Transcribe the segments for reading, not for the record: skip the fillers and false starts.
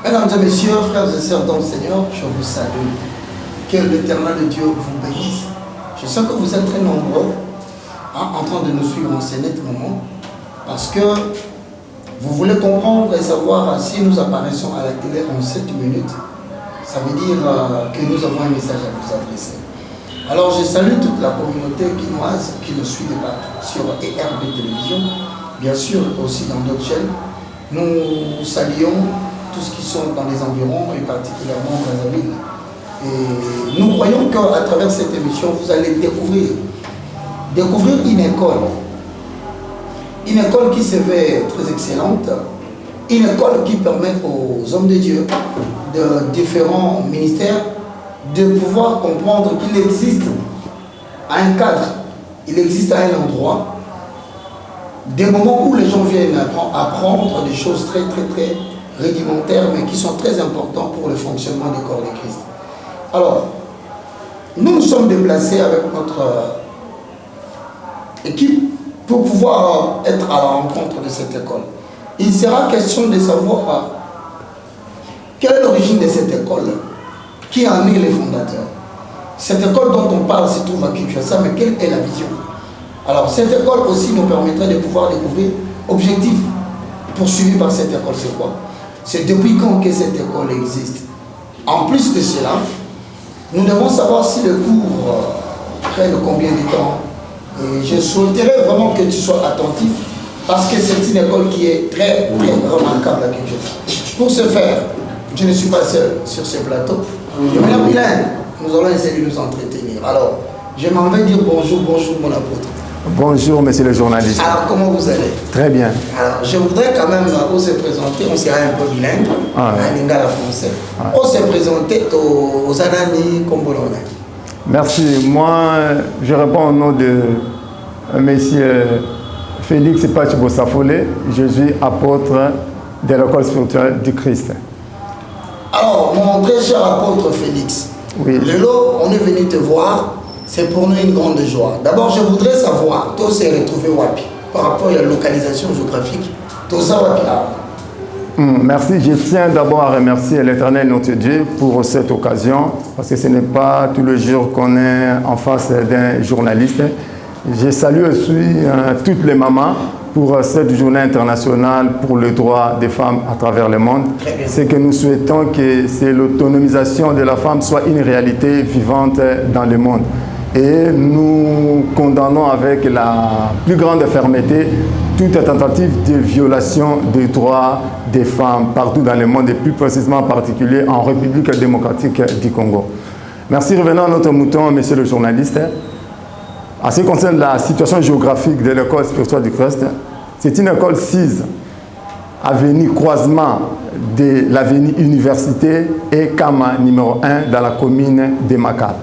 Mesdames et messieurs, frères et sœurs dans le Seigneur, je vous salue. Que l'Éternel Dieu vous bénisse. Je sais que vous êtes très nombreux en train de nous suivre en ce net moment parce que vous voulez comprendre et savoir si nous apparaissons à la télé en 7 minutes. Ça veut dire que nous avons un message à vous adresser. Alors je salue toute la communauté guinoise qui nous suit sur ERB Télévision, bien sûr aussi dans d'autres chaînes. Nous saluons tous ceux qui sont dans les environs et particulièrement Brazzaville. Et nous croyons qu'à travers cette émission, vous allez découvrir une école qui se veut très excellente, une école qui permet aux hommes de Dieu de différents ministères de pouvoir comprendre qu'il existe un cadre, il existe un endroit, des moments où les gens viennent apprendre des choses très rudimentaires, mais qui sont très importants pour le fonctionnement du corps de Christ. Alors, nous sommes déplacés avec notre équipe pour pouvoir être à la rencontre de cette école. Il sera question de savoir quelle est l'origine de cette école, qui en est les fondateurs. Cette école dont on parle se trouve à Kinshasa, mais quelle est la vision? Alors, cette école aussi nous permettrait de pouvoir découvrir l'objectif poursuivi par cette école, c'est quoi? C'est depuis quand que cette école existe. En plus de cela, nous devons savoir si le cours prenne combien de temps. Et je souhaiterais vraiment que tu sois attentif parce que c'est une école qui est très remarquable à Kinshasa. Pour ce faire, je ne suis pas seul sur ce plateau. Je m'appelle Bilingue. Nous allons essayer de nous entretenir. Alors, je m'en vais dire bonjour mon apôtre. Bonjour, monsieur le journaliste. Alors, comment vous allez? Très bien. Alors, je voudrais quand même vous se présenter, on sera un peu bilingue, en lingala français. On se présenter aux Anani Kombolona. Merci. Moi, je réponds au nom de monsieur Félix Pachibo-Safole. Je suis apôtre de l'école spirituelle du Christ. Alors, mon très cher apôtre Félix, oui. Le lot, on est venu te voir. C'est pour nous une grande joie. D'abord, je voudrais savoir, toi, c'est retrouvé Wapi par rapport à la localisation géographique. Toi, ça Wapi. Merci. Je tiens d'abord à remercier l'Éternel notre Dieu pour cette occasion, parce que ce n'est pas tous les jours qu'on est en face d'un journaliste. Je salue aussi toutes les mamans pour cette journée internationale pour le droit des femmes à travers le monde. C'est que nous souhaitons que l'autonomisation de la femme soit une réalité vivante dans le monde. Et nous condamnons avec la plus grande fermeté toute tentative de violation des droits des femmes partout dans le monde et plus précisément en particulier en République démocratique du Congo. Merci. Revenons à notre mouton, monsieur le journaliste. En ce qui concerne la situation géographique de l'école spirituelle du Christ, c'est une école 6, avenue croisement de l'avenue Université et Kama numéro 1 dans la commune de Makal.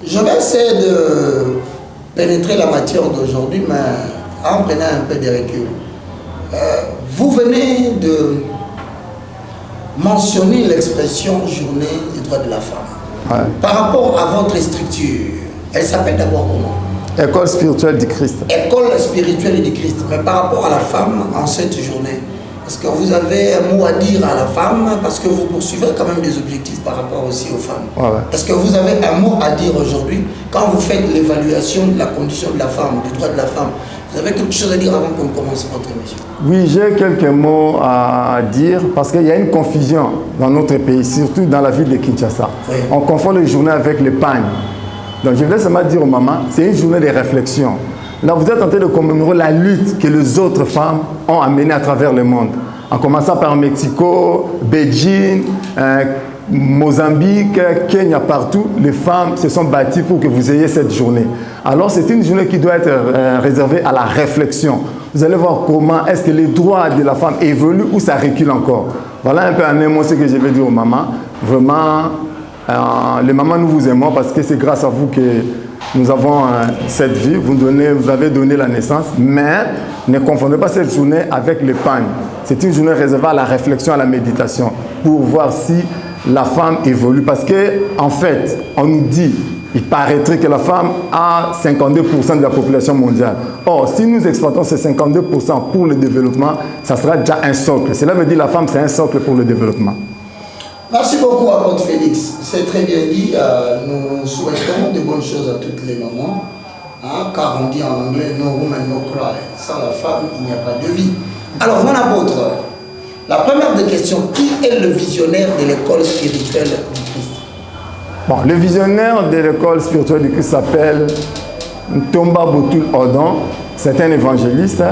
Je vais essayer de pénétrer la matière d'aujourd'hui, mais en prenant un peu de recul. Vous venez de mentionner l'expression journée des droits de la femme. Ouais. Par rapport à votre structure, elle s'appelle d'abord comment? École spirituelle du Christ. École spirituelle du Christ. Mais par rapport à la femme en cette journée, est-ce que vous avez un mot à dire à la femme? Parce que vous poursuivez quand même des objectifs par rapport aussi aux femmes. Ouais. Est-ce que vous avez un mot à dire aujourd'hui quand vous faites l'évaluation de la condition de la femme, du droit de la femme? Vous avez quelque chose à dire avant qu'on commence votre émission? Oui, j'ai quelques mots à dire parce qu'il y a une confusion dans notre pays, surtout dans la ville de Kinshasa. Oui. On confond les journées avec les pagnes. Donc je voulais seulement dire aux mamans, c'est une journée de réflexion. Là, vous êtes en train de commémorer la lutte que les autres femmes ont amenée à travers le monde. En commençant par Mexico, Beijing, Mozambique, Kenya, partout, les femmes se sont battues pour que vous ayez cette journée. Alors, c'est une journée qui doit être réservée à la réflexion. Vous allez voir comment est-ce que les droits de la femme évoluent ou ça recule encore. Voilà un peu en un mot ce que je vais dire aux mamans. Vraiment, les mamans, nous vous aimons parce que c'est grâce à vous que nous avons cette vie. Vous avez donné la naissance, mais ne confondez pas cette journée avec l'épargne. C'est une journée réservée à la réflexion, à la méditation, pour voir si la femme évolue. Parce qu'en fait, on nous dit, il paraîtrait que la femme a 52% de la population mondiale. Or, si nous exploitons ces 52% pour le développement, ça sera déjà un socle. Cela veut dire que la femme, c'est un socle pour le développement. Merci beaucoup, apôtre Félix. C'est très bien dit. Nous souhaitons de bonnes choses à toutes les mamans. Hein, car on dit en anglais, no woman, no cry. Sans la femme, il n'y a pas de vie. Alors, mon apôtre, la première des questions, qui est le visionnaire de l'école spirituelle du Christ? Bon, le visionnaire de l'école spirituelle du Christ s'appelle Ntomba Botul Odon. C'est un évangéliste.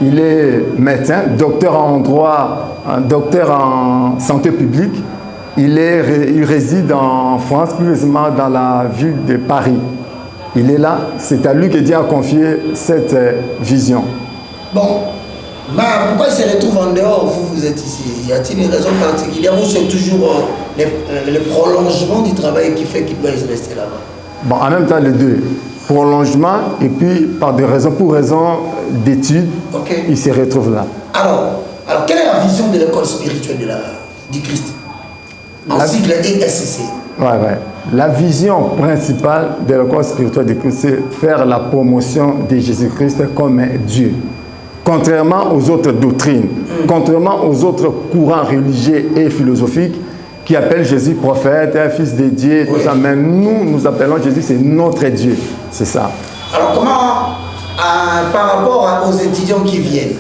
Il est médecin, docteur en droit, docteur en santé publique. Il réside en France, plus précisément dans la ville de Paris. Il est là, c'est à lui que Dieu a confié cette vision. Bon, mais pourquoi il se retrouve en dehors, vous êtes ici? Y a-t-il une raison particulière ou c'est toujours le prolongement du travail qui fait qu'il doit rester là-bas? Bon, en même temps, les deux. Prolongement et puis pour raison d'études, okay. Il se retrouve là. Alors, quelle est la vision de l'école spirituelle du Christ? En sigle ESCC. Ouais. La vision principale de l'école spirituelle du Christ, c'est faire la promotion de Jésus-Christ comme Dieu. Contrairement aux autres doctrines, contrairement aux autres courants religieux et philosophiques qui appellent Jésus prophète, fils de Dieu, tout ça. Mais nous appelons Jésus, c'est notre Dieu. C'est ça. Alors comment, par rapport aux étudiants qui viennent,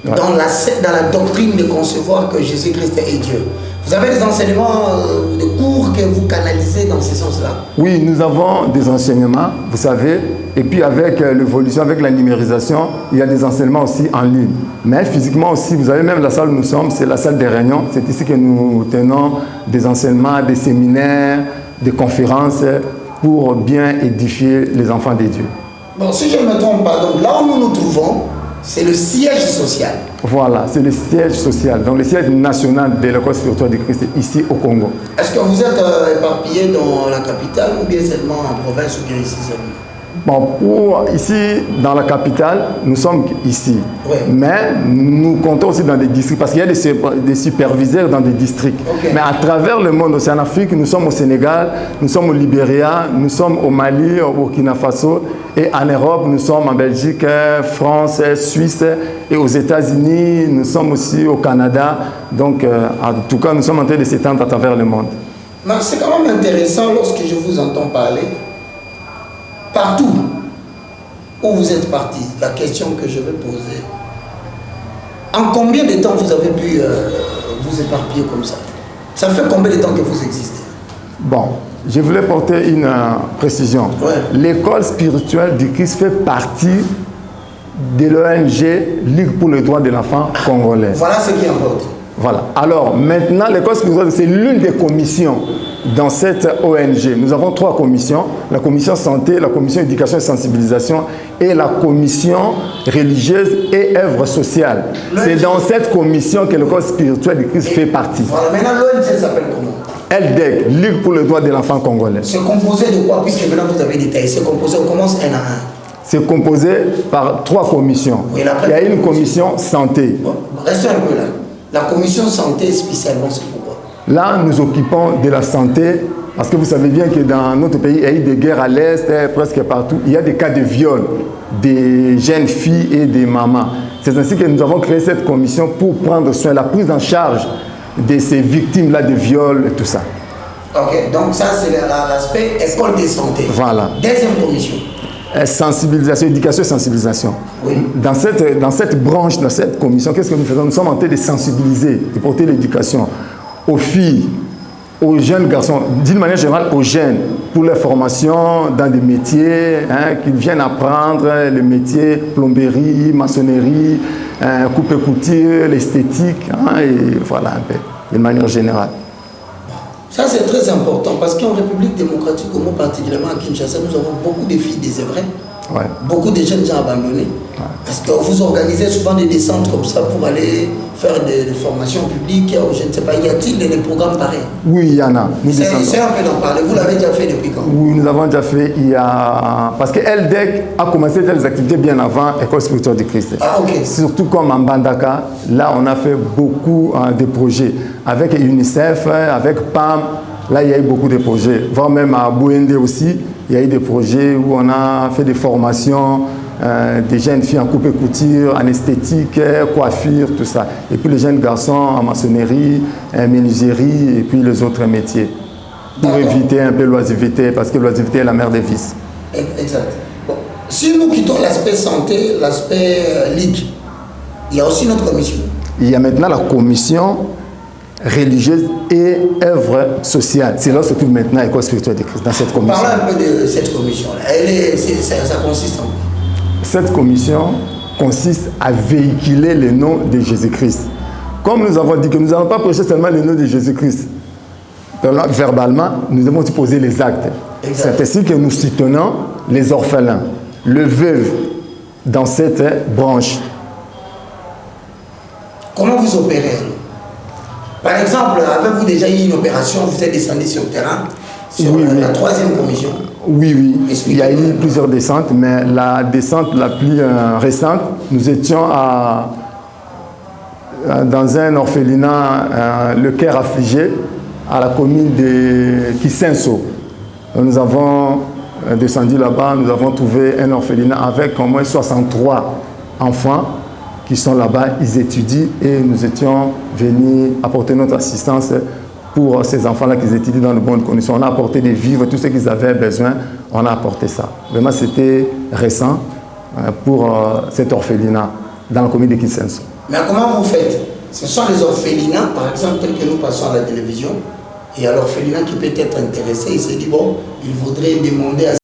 dans la doctrine de concevoir que Jésus-Christ est Dieu, vous avez des enseignements de cours que vous canalisez dans ce sens-là? Oui, nous avons des enseignements, vous savez, et puis avec l'évolution, avec la numérisation, il y a des enseignements aussi en ligne. Mais physiquement aussi, vous avez même la salle où nous sommes, c'est la salle des réunions. C'est ici que nous tenons des enseignements, des séminaires, des conférences pour bien édifier les enfants de Dieu. Bon, si je ne me trompe pas, donc là où nous nous trouvons, c'est le siège social. Voilà, c'est le siège social, donc le siège national de l'école spirituelle du Christ ici au Congo. Est-ce que vous êtes éparpillé dans la capitale ou bien seulement en province ou bien ici seulement? Bon, ici, dans la capitale, nous sommes ici. Oui. Mais nous comptons aussi dans des districts, parce qu'il y a des superviseurs dans des districts. Okay. Mais à travers le monde, c'est en Afrique, nous sommes au Sénégal, nous sommes au Libéria, nous sommes au Mali, au Burkina Faso, et en Europe, nous sommes en Belgique, France, Suisse, et aux États-Unis, nous sommes aussi au Canada. Donc, en tout cas, nous sommes en train de s'étendre à travers le monde. Mais c'est quand même intéressant lorsque je vous entends parler. Partout où vous êtes parti, la question que je vais poser, en combien de temps vous avez pu vous éparpiller comme ça? Ça fait combien de temps que vous existez? Bon, je voulais porter une précision. Ouais. L'école spirituelle du Christ fait partie de l'ONG Ligue pour le droit de l'enfant congolais. Voilà ce qui importe. Voilà. Alors, maintenant, l'école spirituelle, c'est l'une des commissions dans cette ONG. Nous avons 3 commissions, la commission santé, la commission éducation et sensibilisation et la commission religieuse et œuvre sociale. C'est dans cette commission que l'école spirituelle du Christ fait partie. Voilà, maintenant l'ONG s'appelle comment? LDEC, Ligue pour le droit de l'enfant congolais. C'est composé de quoi? Puisque maintenant vous avez détaillé, c'est composé, on commence un à un. C'est composé par 3 commissions. Oui, il y a une commission santé. Bon, restez un peu là. La commission santé spécialement, c'est pourquoi? Là, nous occupons de la santé, parce que vous savez bien que dans notre pays, il y a eu des guerres à l'Est, presque partout. Il y a des cas de viol des jeunes filles et des mamans. C'est ainsi que nous avons créé cette commission pour prendre soin, la prise en charge de ces victimes-là de viol et tout ça. Ok, donc ça c'est l'aspect école de santé. Voilà. Deuxième commission. Sensibilisation, éducation et sensibilisation. Oui. Dans cette branche, dans cette commission, qu'est-ce que nous faisons? Nous sommes en train de sensibiliser, de porter l'éducation aux filles, aux jeunes garçons, d'une manière générale aux jeunes, pour leur formation dans des métiers, qu'ils viennent apprendre les métiers plomberie, maçonnerie, coupe-couture, l'esthétique, et voilà un peu, d'une manière générale. Ça, c'est très important parce qu'en République démocratique, Congo, particulièrement à Kinshasa, nous avons beaucoup de filles désœuvrées, beaucoup de jeunes gens abandonnés. Parce que vous organisez souvent des descentes comme ça pour aller faire des formations publiques, ou je ne sais pas, y a-t-il des programmes pareils? Oui, il y en a. C'est un peu d'en parler. Vous l'avez déjà fait depuis quand? Oui, nous avons déjà fait. Parce que LDEC a commencé des activités bien avant l'École spirituelle du Christ. Ah, ok. Surtout comme en Bandaka, là on a fait beaucoup de projets. Avec UNICEF, avec PAM, là il y a eu beaucoup de projets. Voire même à Bouende aussi, il y a eu des projets où on a fait des formations des jeunes filles en coupe et couture, en esthétique, coiffure, tout ça. Et puis les jeunes garçons en maçonnerie, menuiserie et puis les autres métiers. Pour éviter un peu l'oisiveté, parce que l'oisiveté est la mère des vices. Exact. Bon. Si nous quittons l'aspect santé, l'aspect ligue, il y a aussi notre commission. Il y a maintenant la commission religieuse et œuvre sociale. C'est là que se trouve maintenant l'école spirituelle de Christ, dans cette commission. Parlons un peu de cette commission-là. Ça consiste en quoi? Cette commission consiste à véhiculer le nom de Jésus-Christ. Comme nous avons dit que nous n'allons pas prêcher seulement le nom de Jésus-Christ. Verbalement, nous devons aussi poser les actes. C'est ainsi que nous soutenons les orphelins, le veuve dans cette branche. Comment vous opérez? Par exemple, avez-vous déjà eu une opération, vous êtes descendu sur le terrain, sur la troisième commission? Oui. Il y a eu plusieurs descentes, mais la descente la plus récente, nous étions dans un orphelinat, le cœur affligé, à la commune de Kisenso. Nous avons descendu là-bas, nous avons trouvé un orphelinat avec au moins 63 enfants qui sont là-bas, ils étudient et nous étions venus apporter notre assistance pour ces enfants-là qui étudient dans de bonnes conditions. On a apporté des vivres, tout ce qu'ils avaient besoin, on a apporté ça. Vraiment, c'était récent pour cet orphelinat dans la commune de Kisenso. Mais comment vous faites? Ce sont les orphelinats, par exemple, tels que nous passons à la télévision, et à l'orphelinat qui peut être intéressé, il se dit, bon, il voudrait demander à